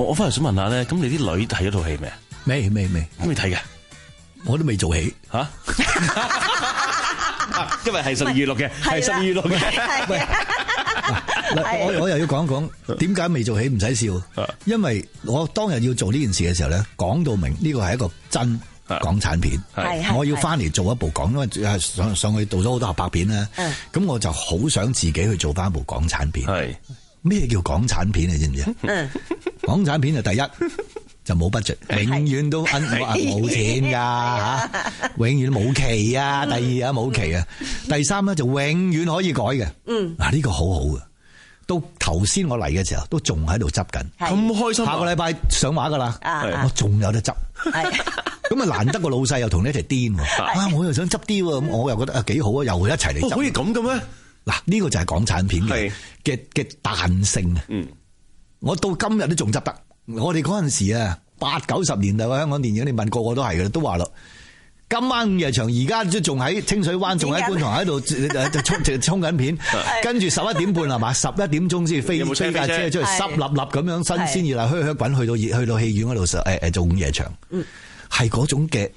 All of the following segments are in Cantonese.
我翻嚟想問下咧，咁你啲女睇咗套戲未啊？未未睇嘅，我都未做戲嚇。因為係12月6嘅，係12月6嘅。我又要講講點解未做戲唔使笑，因為我當日要做呢件事嘅時候咧，講到明呢個係一個真港產片，我要翻嚟做一部港，因為上去做咗好多合拍片咧，咁我就好想自己去做翻一部港產片。咩叫港產片你知唔知啊？港產片就第一就冇 budget， 永遠都冇錢噶吓，永遠冇期啊。第二啊冇期啊，第三咧就永遠可以改嘅。嗱呢個好好嘅。到頭先我嚟嘅時候，都仲喺度執緊，咁開心。下個禮拜上畫噶啦，我仲有得執。咁啊難得個老細又同你一齊癲，我又想執啲，咁我又覺得幾好啊，又一齊嚟執。可以咁嘅咩？嗱，呢個就係港產片嘅彈性啊！我到今日都仲執得。我哋嗰陣時啊，80、90年代嘅香港電影，你問個個都係嘅，都話咯。今晚午夜場，而家都仲喺清水灣，仲喺觀塘喺度衝緊片，跟住11點半係嘛，11點鐘先飛架車出嚟，濕立立咁樣新鮮熱辣噓噓滾去到戲院嗰度做午夜場，係嗰種嘅。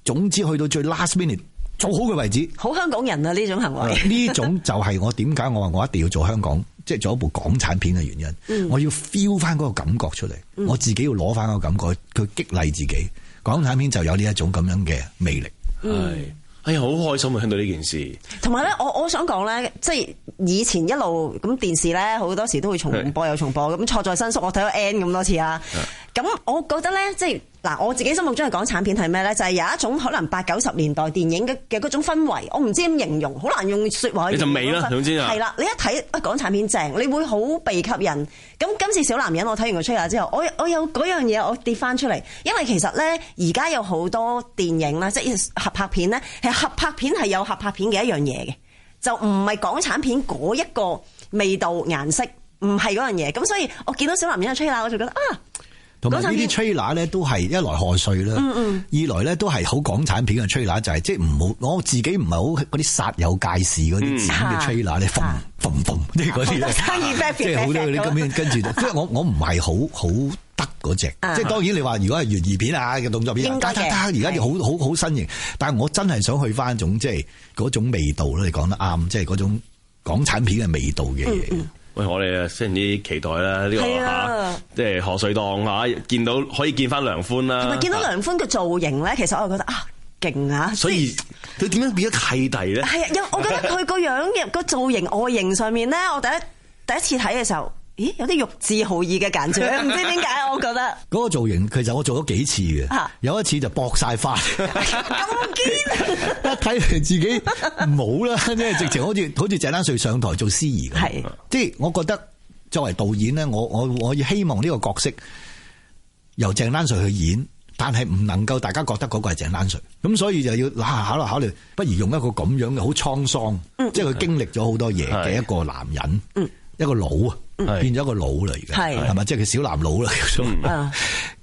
總之去到最 last minute 做好嘅為止，好香港人啊呢種行為。呢種就係我點解我話我一定要做香港，即係做一部港產片嘅原因。我要 feel 翻嗰個感覺出嚟，我自己要攞翻嗰個感覺，去激勵自己。港產片就有呢一種咁樣嘅魅力。哎呀，好開心啊！聽到呢件事。同埋咧，我想講咧，即係以前一路咁電視咧，好多時都會重播又重播，咁錯在新宿我睇咗 N 咁多次啦。咁我覺得咧，即係嗱，我自己心目中嘅港產片係咩咧？就係有一種可能80、90年代電影嘅嗰種氛圍，我唔知點形容，好難用説話去形容。你就味啦，總之係啦，你一睇港產片正，你會好被吸引。咁今次小男人我睇完個吹下之後，我有嗰樣嘢我跌翻出嚟，因為其實咧而家有好多電影咧，即係合拍片咧，係合拍片係有合拍片嘅一樣嘢嘅，就唔係港產片嗰一個味道顏色，唔係嗰樣嘢。咁所以我見到小男人嘅吹下，我就覺得啊。同埋呢啲 trailer 咧都係一來賀歲啦，二來咧都係好港產片嘅 trailer，就係即係唔好，我自己唔係好嗰啲煞有介事嗰啲剪嘅 trailer 咧，縫即係嗰啲咧，即係好多嗰啲咁樣跟住，即係我唔係好得嗰隻，即係當然你話如果係懸疑片啊嘅動作片，而家要好新型，但係我真係想去翻一種即係嗰種味道啦，你講得啱，即係嗰種港產片嘅味道嘅嘢。喂，我哋非常之期待啦！呢個即係賀歲檔見到可以見翻梁寬啦，同埋見到梁寬嘅造型咧，其實我係覺得勁啊！所以佢點樣變咗契弟咧？係啊，我覺得佢個樣嘅個造型外形上面咧，我第一次睇嘅時候，咦，有啲玉置浩二嘅感覺，唔知點解我覺得嗰個造型其實我做咗幾次嘅，有一次就駁晒花，咁堅，一睇嚟自己冇啦，即係直情好似鄭丹瑞上台做司儀咁，即係我覺得作為導演咧，我希望呢個角色由鄭丹瑞去演，但係唔能夠大家覺得嗰個係鄭丹瑞，咁所以就要考慮，不如用一個咁樣嘅好滄桑，即係佢經歷咗好多嘢嘅一個男人，一個佬啊。變咗一個佬啦，而家係咪？即係佢小男佬啦，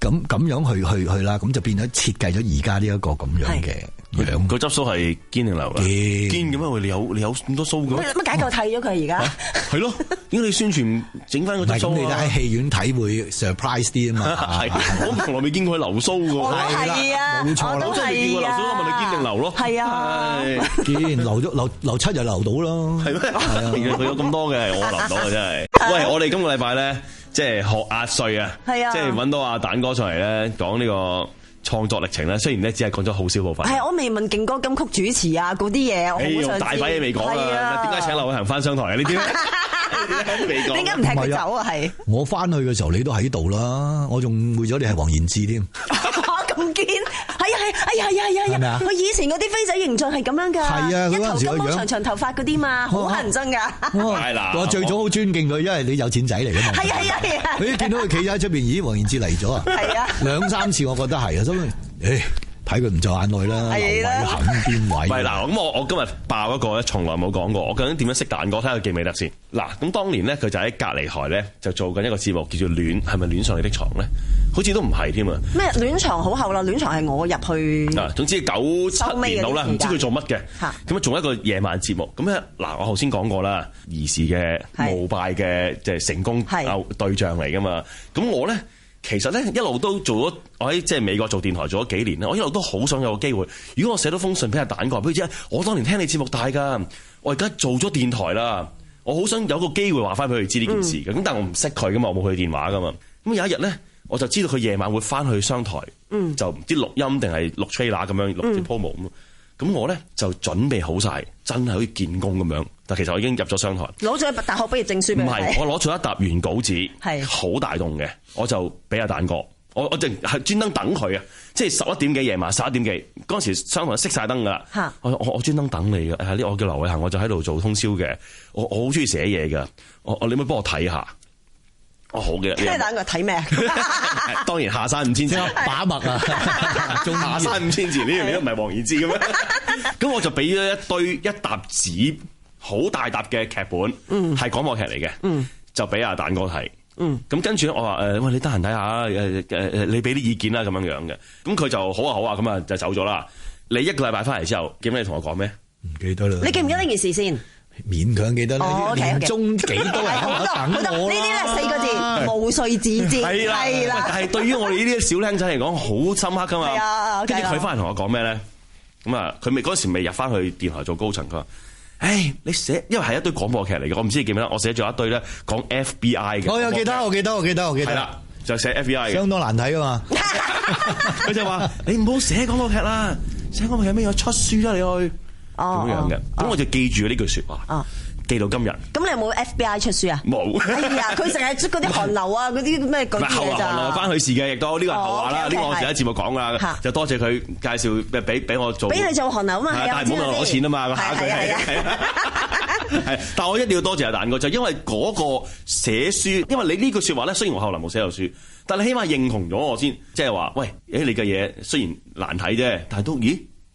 咁樣去啦，咁就變咗設計咗而家呢一個咁樣嘅樣。個執鬚係堅定流啦，堅咁啊！你有咁多鬚嘅？乜解構剃咗佢而家？係咯，點解你宣傳整翻個執鬚？你喺戲院睇會 surprise 啲啊嘛。係，我從來未見過佢留鬚嘅。係啊，冇錯啦，我真係未見過留鬚，問你堅定流咯。係啊，堅留7日留到咯。係咩？佢有咁多嘅，我留到嘅真係。喂，我哋今個禮拜咧，即係學壓歲啊，即係揾到阿蛋哥上嚟咧，講呢個創作歷程咧。雖然咧只係講咗好少部分，係我未問勁歌金曲主持啊嗰啲嘢，我好想知。大把嘢未講啊！點解請劉偉恒翻上台啊？呢啲未講，點解唔踢佢走啊？係我翻去嘅時候，你都喺度啦，我仲誤會咗你係黃彥志添。咁堅係啊！佢以前嗰啲飛仔形象係咁樣㗎，係啊，一頭金毛長頭髮嗰啲嘛，好乞人憎㗎。係啦，我最早好尊敬佢，因為你有錢仔嚟㗎嘛。係啊！佢見到佢企咗喺出邊，咦，黃彥志嚟咗啊！係啊，2、3次我覺得係啊，所以睇佢唔在眼內啦。劉偉恒邊位？唔係嗱，咁我今日爆一個咧，從來冇講過。我究竟點樣識蛋哥？睇下佢記唔記得先。嗱，咁當年咧，佢就喺隔離台咧，就做緊一個節目，叫做戀，係咪戀上你的床咧？好似都唔係添啊！咩戀床好後啦？戀床係我入去。總之97年到啦，唔知佢做乜嘅。咁啊，做一個夜晚節目。咁咧，嗱，我頭先講過啦，兒時嘅膜拜嘅即係成功對象嚟噶嘛。咁我咧其實咧一路都做咗，我喺即係美國做電台做咗幾年咧，我一路都好想有個機會。如果我寫到封信俾阿蛋哥，俾佢知，我當年聽你節目大㗎，我而家做咗電台啦，我好想有個機會話翻俾佢知呢件事嘅。咁但係我唔識佢㗎嘛，我冇佢電話㗎嘛。咁有一日咧，我就知道佢夜晚會翻去商台，就唔知錄音定係錄 trailer 咁樣錄啲 promo 咁。咁我咧就準備好晒，真係好似見工咁樣。但其實我已經入咗商台，攞咗大學畢業證書俾你。唔係，我攞咗一沓原稿紙，係好大棟嘅，我就俾阿蛋哥。我淨係專登等佢啊！即係11點幾夜晚11點幾嗰陣時，商台熄晒燈㗎啦。我專登等你嘅。呢我叫劉偉恒，我就喺度做通宵嘅。我好中意寫嘢㗎。你可唔可以幫我睇下？好嘅。即係等佢睇咩？當然下山5000字把脈啊！下山5000字呢樣嘢都唔係黃義之嘅咩？咁我就俾咗一沓紙，好大沓嘅劇本，係廣播劇嚟嘅，就俾阿蛋哥睇。咁跟住咧，我話喂，你得閒睇下，你俾啲意見啦，咁樣樣嘅。咁佢就好啊好啊，咁啊就走咗啦。你1個禮拜翻嚟之後，記唔記得你同我講咩？唔記得啦。你記唔記得呢件事先？勉強記得啦。年中幾多人等我？呢啲咧4個字，毛遂自薦。係啦。但係對於我哋呢啲小僆仔嚟講，好深刻噶嘛。係啊。跟住佢翻嚟同我講咩咧？咁啊，佢嗰時未入翻去電台做高層，佢話。你寫，因為係一堆廣播劇嚟嘅，我唔知你記唔記得，我寫咗一堆咧講 FBI 嘅。我有記得。係啦，就寫 FBI 嘅。相當難睇啊嘛。佢就話：你唔好寫廣播劇啦，寫廣播劇咩有出書啦，你去咁樣嘅。咁我就記住呢句説話。記到今日。咁你有冇 FBI 出書啊？冇。哎呀，佢成日出嗰啲韓流啊，嗰啲咩嗰啲嘢咋。韓流關佢事嘅，亦都呢個係後話啦。呢個我上一節目講啦，就多謝佢介紹俾我做。俾你做韓流啊嘛，但係唔好問我攞錢啊嘛。下一句係，但係我一定要多謝阿蛋哥，就因為嗰個寫書，因為你呢句説話咧，雖然我後來冇寫到書，但係你起碼認同咗我先，即係話，喂，你嘅嘢雖然難睇啫，但係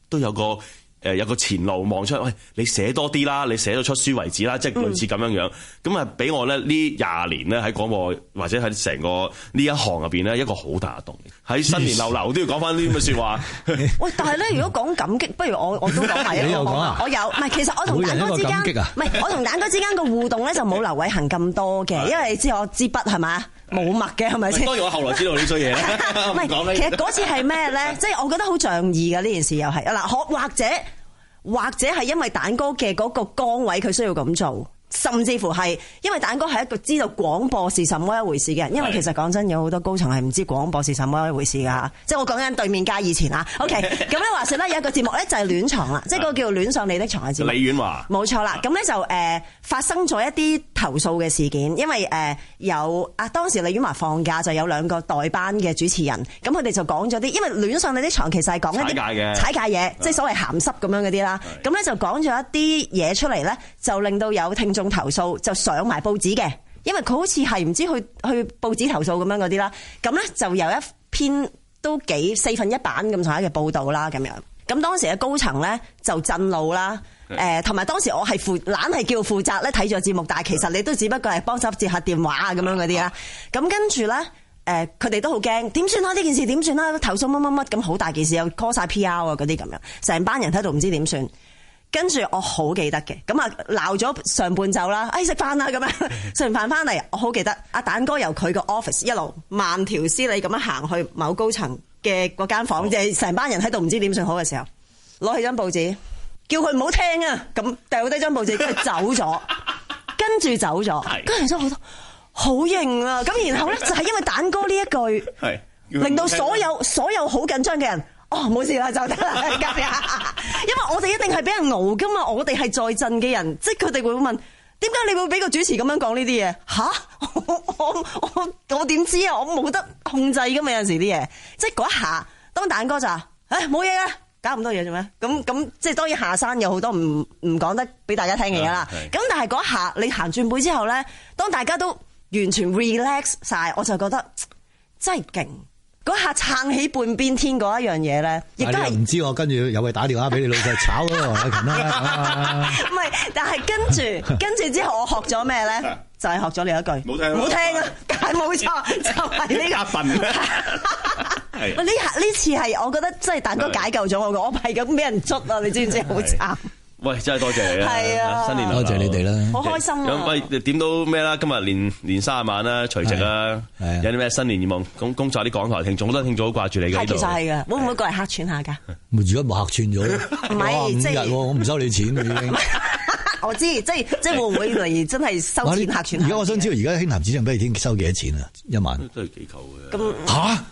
都有個前路望出，喂，你寫多啲啦，你寫到出書為止啦，即係類似咁樣樣，咁啊俾我咧呢20年咧喺廣播或者喺成個呢一行入邊咧一個好大嘅動力。喺新年流流都要講翻呢啲咁嘅説話。喂，但係咧，如果講感激，不如我都講埋一個。你又講啊？我有，唔係，其實我同蛋哥之間，唔係我同蛋哥之間個互動咧就冇劉偉恒咁多嘅，因為你知我支筆係嘛？冇墨嘅係咪先？當然我後來知道呢衰嘢啦。唔係，其實嗰次係咩咧？即係我覺得好仗義嘅呢件事又係嗱，或者係因為蛋哥嘅嗰個崗位佢需要咁做，甚至乎係因為蛋哥係一個知道廣播是什麼一回事嘅人。因為其實講真，有好多高層係唔知廣播是什麼一回事㗎。即係我講緊對面街以前啊。OK，咁咧話說咧有一個節目咧就係戀床啦，即係嗰個叫戀上你的床嘅節目。李婉華。冇錯啦，咁咧就發生咗一啲投訴嘅事件，因為有當時李婉華放假，就有2個代班嘅主持人，咁佢哋就講咗啲，因為戀上你的床其實係講一啲踩界嘢，即係所謂鹹濕咁樣嗰啲啦。咁咧就講咗一啲嘢出嚟咧，就令到有聽眾投訴，就上埋報紙嘅，因為佢好似係唔知去報紙投訴咁樣嗰啲啦。咁咧就有一篇都幾4/1版咁上下嘅報導啦，咁樣。咁當時嘅高層咧就震怒啦。同埋當時我係懶係叫負責咧睇咗節目，但係其實你都只不過係幫手接下電話啊咁樣嗰啲啦。咁跟住咧，佢哋都好驚，點算啊？呢件事點算啊？投訴乜乜乜咁好大件事，又 call 晒 PR 啊嗰啲咁樣，成班人喺度唔知點算。跟住我好記得嘅，咁啊鬧咗上半晝啦，食飯啦咁樣，食完飯翻嚟，我好記得阿蛋哥由佢個 office 一路慢條斯理咁樣行去某高層嘅嗰間房，即係成班人喺度唔知點算好嘅時候，攞起張報紙。叫佢唔好聽啊！咁掉低張報紙，跟住走咗，跟住走咗，跟住咗好型啊！咁然後咧就係因為蛋哥呢一句，令到所有好緊張嘅人，冇事啦就得啦，因為我哋一定係俾人熬噶嘛，我哋係在陣嘅人，即係佢哋會問，點解你會俾個主持咁樣講呢啲嘢？我點知啊？我冇得控制噶嘛，有陣時啲嘢，即係嗰一下，當蛋哥就冇嘢啦。搞咁多嘢做咩？咁即係當然下山有好多唔講得俾大家聽嘅嘢啦。咁但係嗰下你行轉背之後咧，當大家都完全 relax 晒，我就覺得真係勁。嗰下撐起半邊天嗰一樣嘢咧，亦都係唔知我跟住有位打電話俾你老細炒咯，阿勤啦。唔係，但係跟住之後我學咗咩咧？就係學咗你一句，冇聽啊！冇錯，就係呢個笨。呢次係我覺得真係蛋哥解救咗我，我係咁俾人捉啊！你知唔知好慘？喂，真係多謝你啦！係啊，新年多謝你哋啦，好開心啊！咁喂，點到咩啦？今日年30晚啦，除夕啦，有啲咩新年願望？恭祝啲港台聽眾，好多聽眾好掛住你嘅。其實係嘅，會唔會過嚟客串下㗎？如果冇客串咗，唔係即係我唔收你錢已經。我知，即係會唔會嚟真係收錢客串？而家我想知道，而家興南紙張俾你天收幾多錢啊？一晚都係幾嚿嘅。咁嚇？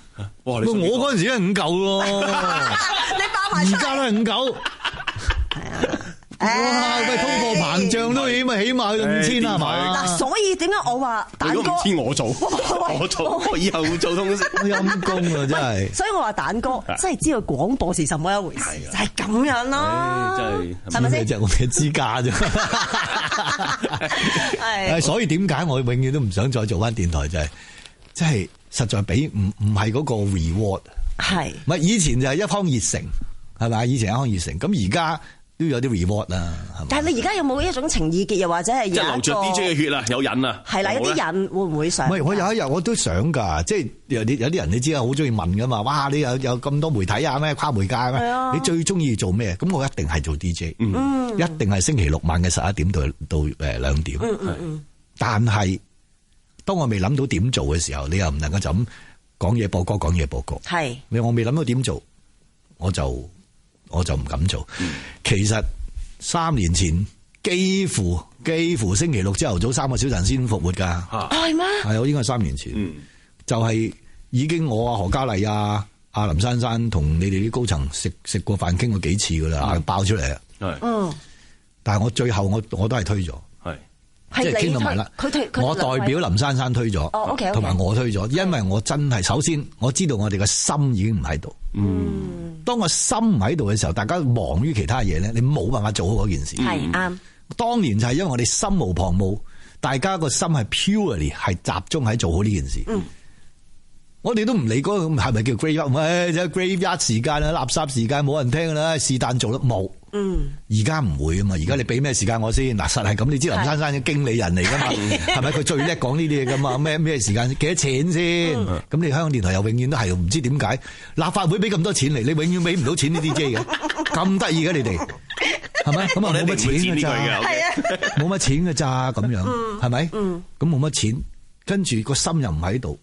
哇！我嗰陣時都係5嚿喎，你包埋，而家都係5嚿。係啊。哇！喂，通貨膨脹都起碼去到5000啦，係嘛？嗱，所以點解我話蛋哥？如果唔知我做，我以後做通識陰公啊，真係。所以我話蛋哥真係知道廣播是什麼一回事，就係咁樣咯。真係咪先？我嘅資價啫。係。所以點解我永遠都唔想再做翻電台，就係即係實在俾唔係嗰個 reward。係。唔係以前就係一腔熱誠，係咪？以前一腔熱誠，咁而家。都有啲 reward 啦，但係你而家有冇一種情意結，又或者係即係流著 DJ 嘅血啊，有癮啊，係啦，有啲人會唔會想？唔係，我有一日我都想㗎，即係有啲人你知啊，好中意問㗎嘛，哇！你有咁多媒體啊，咩跨媒介啊，你最中意做咩？咁我一定係做 DJ，一定係星期六晚嘅11點到2點。但係當我未諗到點做嘅時候，你又唔能夠就咁講嘢播歌，係我未諗到點做，我就唔敢做。其實3年前幾乎星期六朝頭早3個小時先復活噶。係咩？係我應該係3年前。就係已經我何嘉麗阿林珊珊同你哋啲高層食過飯傾過幾次噶啦，爆出嚟啊。但係我最後我都係推咗。即係傾到埋啦。我代表林珊珊推咗，同埋我推咗，因為我真係首先我知道我哋嘅心已經唔喺度。當個心唔喺度嘅時候，大家忙於其他嘢咧，你冇辦法做好嗰件事。係啱。當年就係因為我哋心無旁騖，大家個心係 purely 係集中喺做好呢件事。我哋都唔理嗰個係咪叫 graveyard， 就 graveyard 時間啦，垃圾時間冇人聽噶啦，是但做得冇。而家唔會啊嘛，而家你俾咩時間我先？嗱，實係咁，你知林珊珊嘅經理人嚟噶嘛，係咪佢最叻講呢啲嘢噶嘛？咩時間幾多錢先？咁你香港電台又永遠都係唔知點解立法會俾咁多錢嚟，你永遠俾唔到錢呢啲 DJ 嘅，咁得意嘅你哋係咪？咁啊冇乜錢嘅咋，冇乜錢嘅咋咁樣，係咪？咁冇乜錢。跟住個心又唔喺度，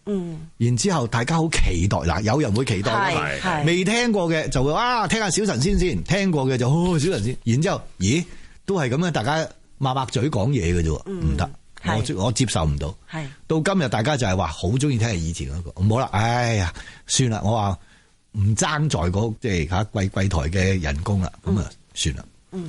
然之後大家好期待，嗱，有人會期待，未聽過嘅就會聽下小神仙先，聽過嘅就小神仙，然之後咦都係咁樣，大家抹嘴講嘢嘅啫，唔得，我接受唔到。到今日大家就係話好中意聽係以前嗰個，唔好啦，哎呀算啦，我話唔爭在嗰即係吓櫃台嘅人工啦，咁啊算啦。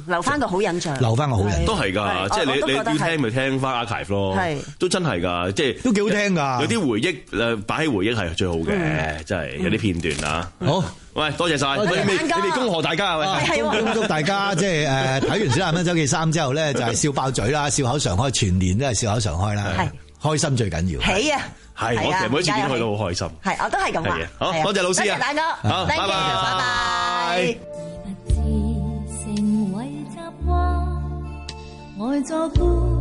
留翻個好印象，留翻個好印象都係噶，即係你要聽咪聽翻 archive 咯，都真係噶，即係都幾好聽噶，有啲回憶擺喺回憶係最好嘅，真係有啲片段啊。好，喂，多謝晒，你哋恭賀大家係祝大家即係睇完《小男人周記3》之後咧，就係笑爆嘴啦，笑口常開，全年都係笑口常開啦，開心最緊要。喜啊，係我其實每一次見去都好開心，係我都係咁話。好多謝老師啊，大哥，好，拜拜。愛作伴。